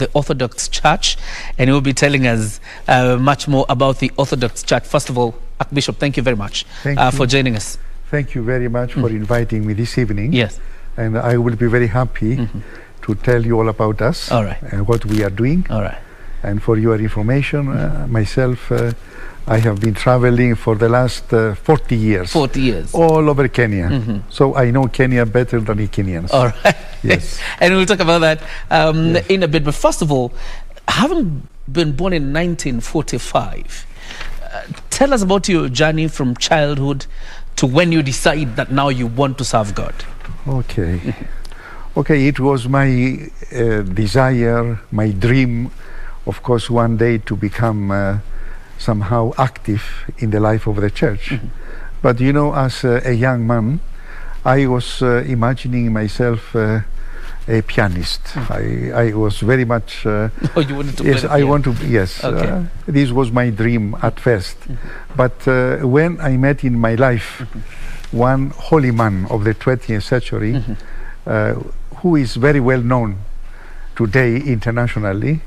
the Orthodox Church, and he will be telling us much more about the Orthodox Church. First of all, Archbishop, thank you very much for joining us. Thank you very much for inviting me this evening. Yes. And I will be very happy to tell you all about us and what we are doing. All right. And for your information, myself, I have been traveling for the last 40 years. 40 years. All over Kenya. So I know Kenya better than the Kenyans. All right. Yes. And we'll talk about that in a bit. But first of all, having been born in 1945, tell us about your journey from childhood to when you decide that now you want to serve God. Okay. Okay, it was my desire, my dream, of course, one day to become somehow active in the life of the church. But you know, as a young man, I was imagining myself a pianist. I was very much... Oh, you wanted to yes, play the I piano. want to, yes. Okay. This was my dream at first. But when I met in my life one holy man of the 20th century, who is very well known today internationally,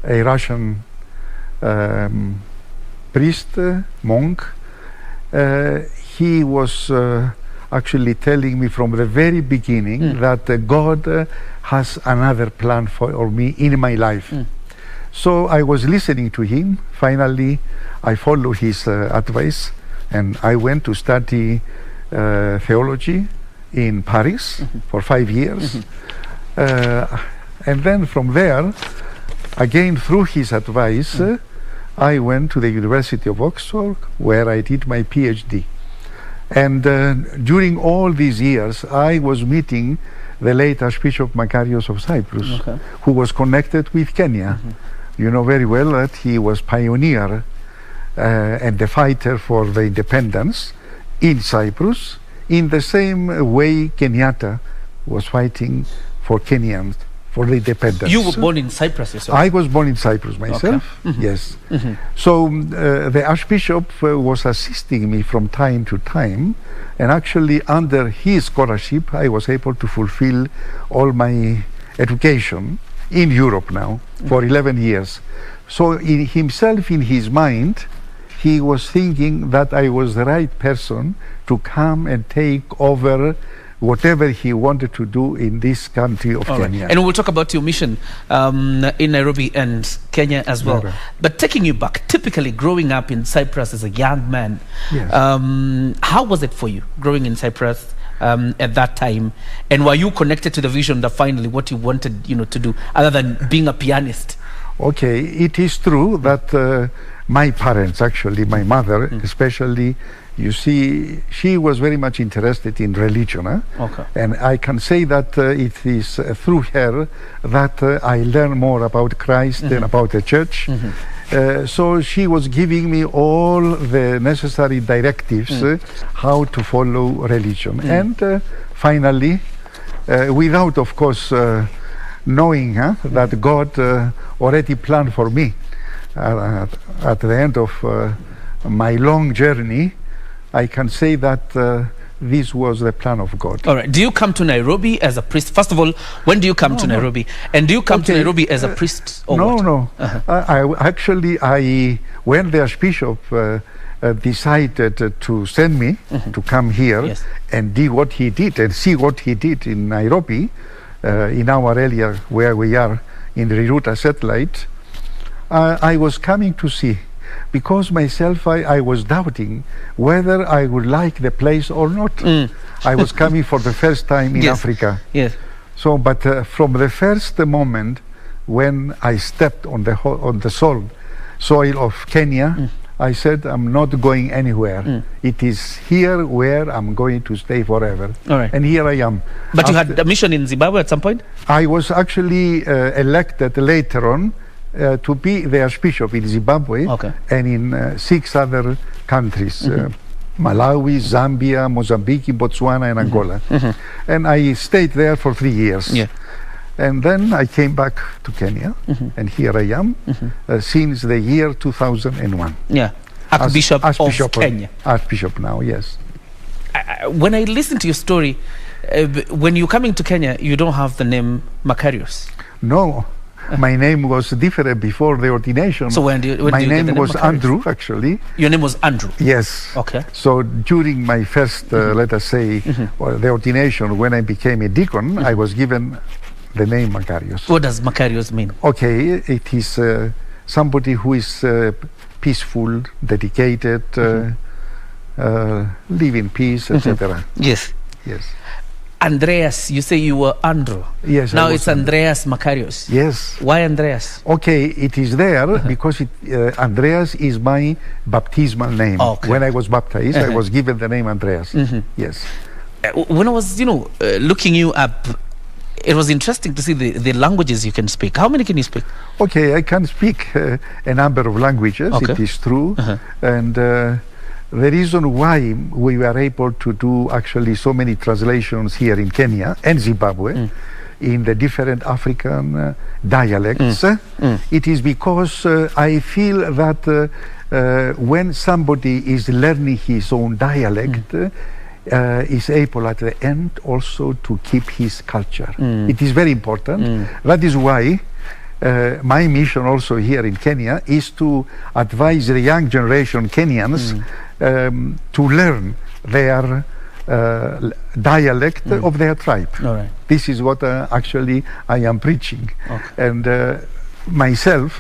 a Russian priest, monk, he was actually telling me from the very beginning that God has another plan for me in my life. So I was listening to him. Finally, I followed his advice, and I went to study theology in Paris for 5 years. And then from there, again through his advice, I went to the University of Oxford, where I did my PhD. And during all these years, I was meeting the late Archbishop Makarios of Cyprus, who was connected with Kenya. You know very well that he was pioneer and the fighter for the independence in Cyprus, in the same way Kenyatta was fighting for Kenyans for the independence. You were born in Cyprus yourself? I was born in Cyprus myself, yes. So the Archbishop was assisting me from time to time, and actually under his scholarship I was able to fulfill all my education in Europe now for 11 years. So in himself, in his mind, he was thinking that I was the right person to come and take over whatever he wanted to do in this country of Kenya. And we'll talk about your mission in Nairobi and Kenya as well. But taking you back, typically growing up in Cyprus as a young man, how was it for you growing in Cyprus at that time? And were you connected to the vision that finally what you wanted, to do, other than being a pianist? Okay, it is true that my parents, actually, my mother especially, you see, she was very much interested in religion. And I can say that it is through her that I learned more about Christ and about the church. So she was giving me all the necessary directives how to follow religion. And finally, without, of course, knowing that God already planned for me, at the end of my long journey, I can say that this was the plan of God. All right. Do you come to Nairobi as a priest? First of all, when do you come to Nairobi? And do you come to Nairobi as a priest? Or no. When the Archbishop decided to send me to come here and do what he did and see what he did in Nairobi, in our area where we are in the Riruta satellite, I was coming to see. Because myself, I was doubting whether I would like the place or not. I was coming for the first time in Africa. So, but from the first moment when I stepped on the soil of Kenya, I said, I'm not going anywhere. It is here where I'm going to stay forever. And here I am. But you had a mission in Zimbabwe at some point? I was actually elected later on to be the Archbishop in Zimbabwe and in 6 other countries, Malawi, Zambia, Mozambique, Botswana and Angola. And I stayed there for 3 years. And then I came back to Kenya, and here I am since the year 2001. Archbishop of Kenya. Archbishop now, yes. When I listen to your story, when you're coming to Kenya, you don't have the name Makarios. No. My name was different before the ordination. So when my name was Andrew, actually. Your name was Andrew? Yes. Okay. So during my first, let us say, the ordination, when I became a deacon, I was given the name Makarios. What does Makarios mean? Okay, it is somebody who is peaceful, dedicated, live in peace, etc. Yes. Yes. Andreas, you say you were Andrew. Yes. Now it's Andreas Makarios. Yes. Why Andreas? Okay, it is there because Andreas is my baptismal name. Okay. When I was baptized, I was given the name Andreas. Yes. When I was, looking you up, it was interesting to see the languages you can speak. How many can you speak? Okay, I can speak a number of languages, it is true. And the reason why we were able to do actually so many translations here in Kenya and Zimbabwe in the different African dialects, it is because I feel that when somebody is learning his own dialect, is able at the end also to keep his culture. It is very important. That is why my mission also here in Kenya is to advise the young generation Kenyans to learn their dialect of their tribe. All right. This is what actually I am preaching. Okay. And myself,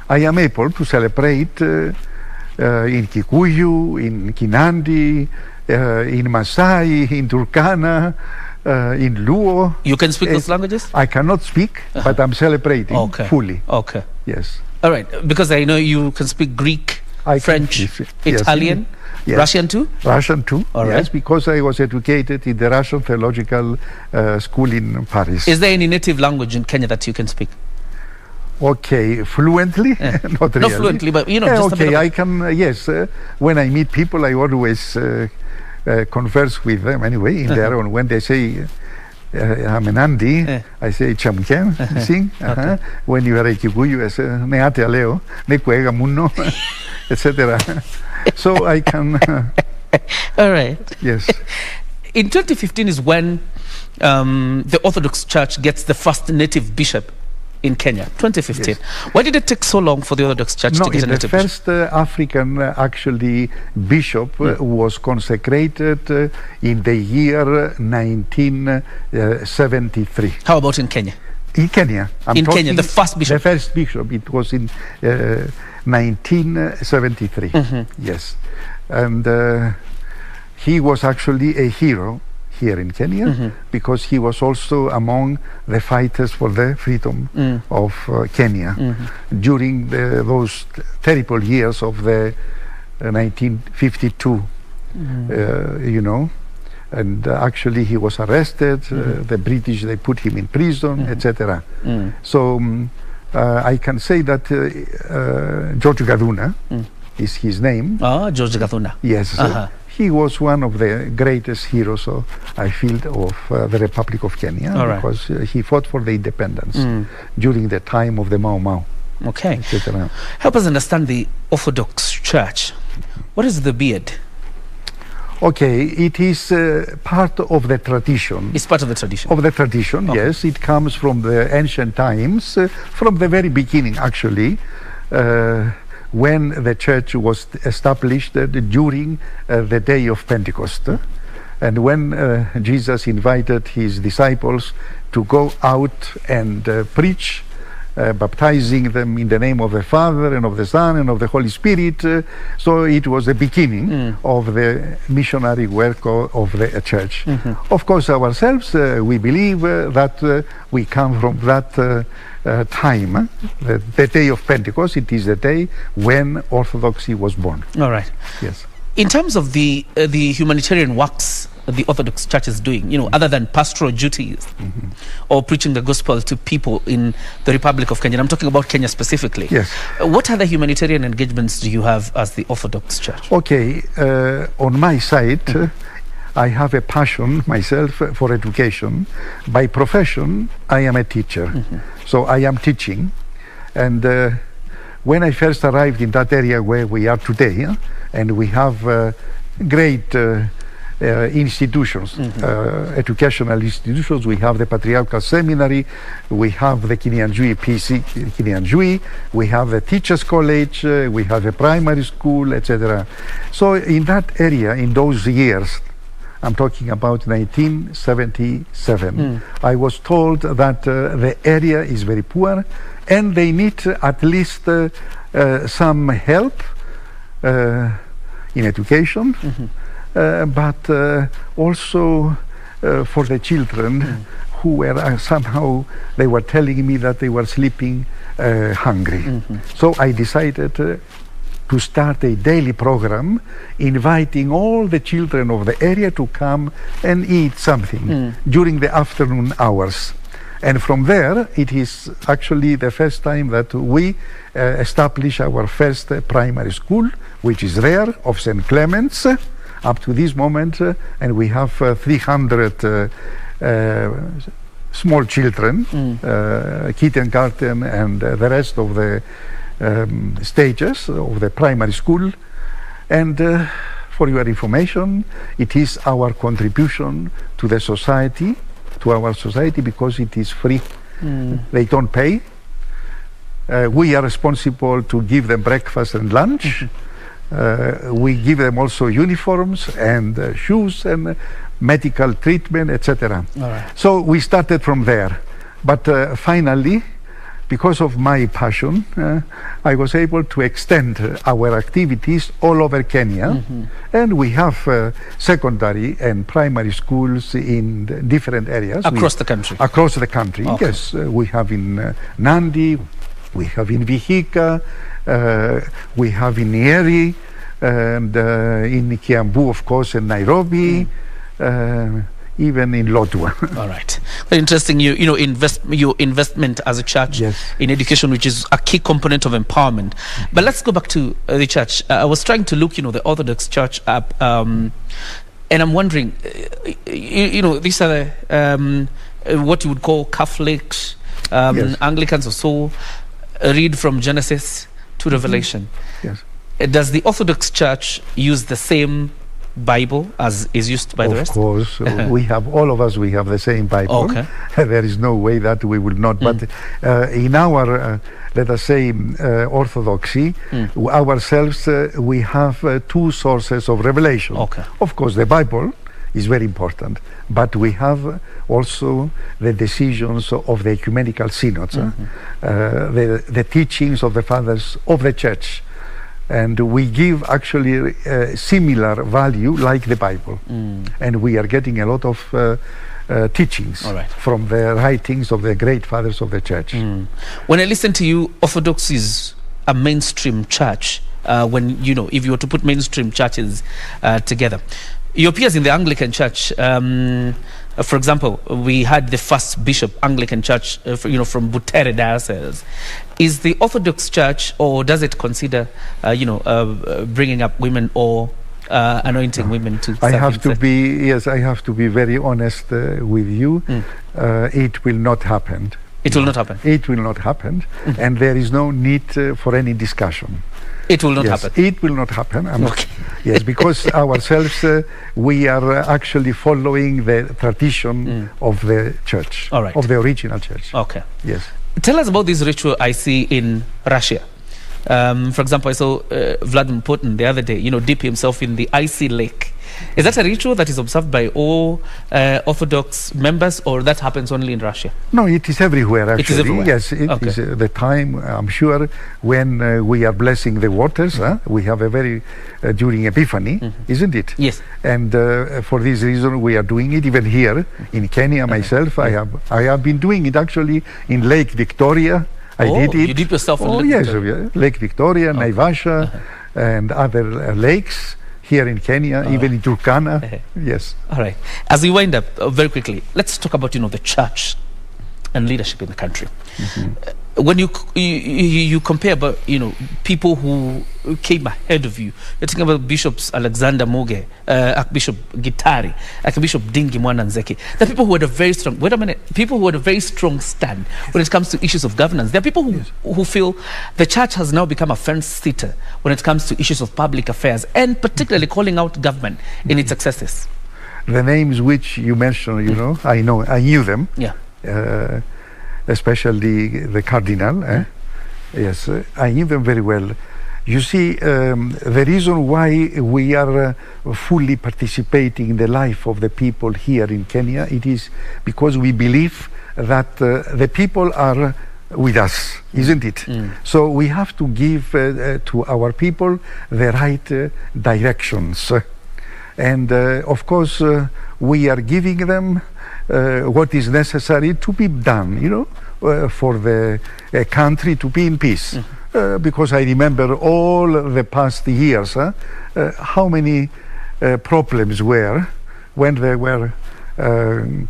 I am able to celebrate in Kikuyu, in Kinandi, in Maasai, in Turkana, in Luo. You can speak those languages? I cannot speak, but I'm celebrating fully. Okay. Yes. All right. Because I know you can speak Greek, French, Italian, Russian too? Russian too, all right. Yes, because I was educated in the Russian Theological School in Paris. Is there any native language in Kenya that you can speak? Okay, fluently? Not really. Not fluently, but just a bit of I can, yes. When I meet people, I always converse with them anyway in their own. When they say, I'm an Andy, I say Chamken, sing. Okay. When you are a Kikuyu, I say Neate Aleo, Nekuega Muno, etc. So I can. All right. Yes. In 2015 is when the Orthodox Church gets the first native bishop in Kenya. 2015. Yes. Why did it take so long for the Orthodox Church to get a native bishop? The first African actually bishop was consecrated in the year 1973. How about in Kenya? In Kenya. In Kenya, the first bishop. The first bishop. It was in 1973. Yes. And he was actually a hero here in Kenya because he was also among the fighters for the freedom of Kenya during those terrible years of the 1952, and actually he was arrested. The British, they put him in prison, etc. So I can say that George Gaduna is his name. George Gaduna. Yes. He was one of the greatest heroes, I feel, of the Republic of Kenya, because he fought for the independence during the time of the Mau Mau. Okay. Help us understand the Orthodox Church. What is the beard? Okay, it is part of the tradition. It's part of the tradition? Of the tradition, yes. It comes from the ancient times, from the very beginning, actually. When the church was established during the day of Pentecost. And when Jesus invited his disciples to go out and preach, baptizing them in the name of the Father and of the Son and of the Holy Spirit. So it was the beginning of the missionary work of the church. Of course, ourselves, we believe that we come from that time, the day of Pentecost. It is the day when Orthodoxy was born. All right. Yes. In terms of the humanitarian works the Orthodox Church is doing, other than pastoral duties or preaching the gospel to people in the Republic of Kenya, I'm talking about Kenya specifically. Yes. What other humanitarian engagements do you have as the Orthodox Church? Okay, on my side, I have a passion myself for education. By profession, I am a teacher. So I am teaching. And when I first arrived in that area where we are today, and we have great institutions, educational institutions. We have the Patriarchal Seminary, we have the Kinianjui PC, Kinianjui, we have the Teachers College, we have a primary school, etc. So in that area, in those years, I'm talking about 1977, I was told that the area is very poor and they need at least some help in education, but also for the children who were somehow, they were telling me that they were sleeping hungry. So I decided to start a daily program inviting all the children of the area to come and eat something during the afternoon hours. And from there, it is actually the first time that we establish our first primary school, which is there, of St. Clement's, up to this moment, and we have 300 small children, kindergarten and the rest of the stages of the primary school. And for your information, it is our contribution to the society, to our society, because it is free. They don't pay. We are responsible to give them breakfast and lunch. We give them also uniforms and shoes and medical treatment, etc. So we started from there. But finally, because of my passion, I was able to extend our activities all over Kenya, and we have secondary and primary schools in different areas. Across the country? Across the country, yes. We have in Nandi, we have in Vihiga, we have in Nyeri, and in Kiambu, of course, in Nairobi, even in Lodwar. All right. Very interesting. Your investment as a church in education, which is a key component of empowerment. But let's go back to the church. I was trying to look, the Orthodox Church up, and I'm wondering, these are what you would call Catholics, Anglicans or so, read from Genesis to Revelation. Does the Orthodox Church use the same Bible as is used by the rest? Of course. We have, all of us, we have the same Bible. There is no way that we will not. But in our, let us say, orthodoxy, ourselves, we have two sources of revelation. Of course, the Bible is very important, but we have also the decisions of the ecumenical synods, the teachings of the fathers of the church. And we give actually similar value like the Bible. And we are getting a lot of teachings from the writings of the great fathers of the church. When I listen to you, Orthodox is a mainstream church. When, if you were to put mainstream churches together, your peers in the Anglican Church, for example, we had the first bishop, Anglican Church, from Butere Diocese. Is the Orthodox Church, or does it consider, bringing up women or anointing women to? I have to be very honest with you. It will not happen. It will not happen. It will not happen, and there is no need for any discussion. It will not happen. It will not happen. Yes, because ourselves, we are actually following the tradition of the church, of the original church. Yes. Tell us about this ritual I see in Russia. For example, I saw Vladimir Putin the other day, dip himself in the icy lake. Is that a ritual that is observed by all Orthodox members, or that happens only in Russia? No, it is everywhere, actually. It is everywhere? Yes, it is the time, I'm sure, when we are blessing the waters. We have a very, during Epiphany, isn't it? Yes. And for this reason, we are doing it even here in Kenya. Myself, I have been doing it actually in Lake Victoria. I did it. You dip yourself in Lake Victoria? Lake Victoria, Naivasha, and other lakes here in Kenya, even in Turkana. Yes. All right. As we wind up, very quickly, let's talk about the church and leadership in the country. When you compare about people who came ahead of you, you're talking about Bishops Alexander Muge, Archbishop Gitari, Archbishop Dingi Mwananzeki. There are people who had a very strong people who had a very strong stand when it comes to issues of governance. There are people who feel the church has now become a fence sitter when it comes to issues of public affairs, and particularly calling out government in its excesses. the names which you mentioned, you know, I knew them. Yeah. Especially the cardinal. Yes, I knew them very well. You see, the reason why we are fully participating in the life of the people here in Kenya, it is because we believe that the people are with us, isn't it? So we have to give to our people the right directions. And of course, we are giving them what is necessary to be done, you know, for the country to be in peace. Because I remember all the past years, how many problems were when there were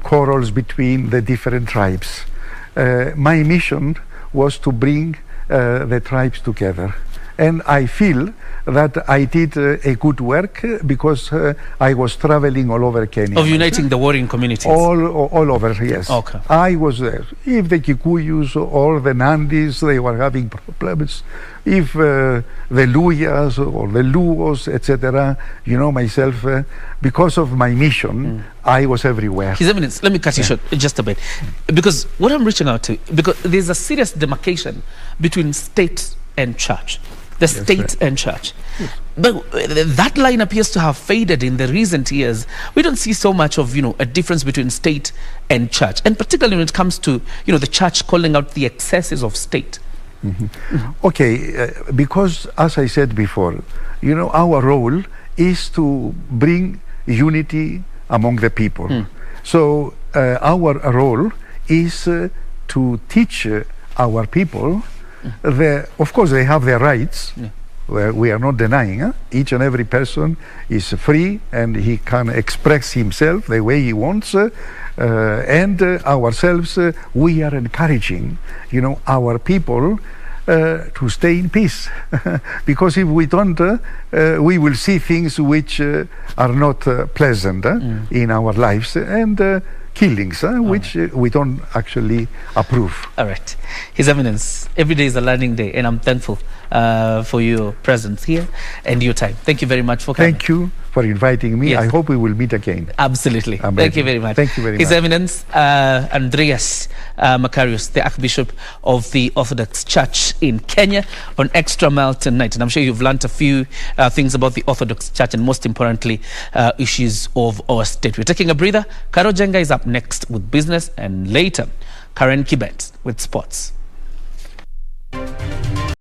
quarrels between the different tribes. My mission was to bring the tribes together. And I feel that I did a good work because I was traveling all over Kenya. Of uniting the warring communities? All over, yes. Okay. I was there. If the Kikuyus or the Nandis, they were having problems. If the Luyas or the Luos, etc., you know, myself, because of my mission, I was everywhere. His Eminence, let me cut you short just a bit. Because what I'm reaching out to, because there's a serious demarcation between state and church. The state and church. But that line appears to have faded in the recent years. We don't see so much of, you know, a difference between state and church, and particularly when it comes to, you know, the church calling out the excesses of state. Okay, because as I said before, you know, our role is to bring unity among the people. So our role is to teach our people. Of course, they have their rights. We are not denying. Each and every person is free and he can express himself the way he wants. And ourselves, we are encouraging, you know, our people to stay in peace. Because if we don't, we will see things which are not pleasant in our lives, and killings, which we don't actually approve. All right. His Eminence, every day is a learning day, and I'm thankful for your presence here and your time. Thank you very much for coming. Thank you for inviting me. I hope we will meet again. Absolutely. Thank you very much. Thank you very much. His Eminence, Andreas Makarios, the Archbishop of the Orthodox Church in Kenya, on Extra Mile tonight. And I'm sure you've learned a few things about the Orthodox Church, and most importantly, issues of our state. We're taking a breather. Karo Jenga is up next with business, and later, Karen Kibet with sports.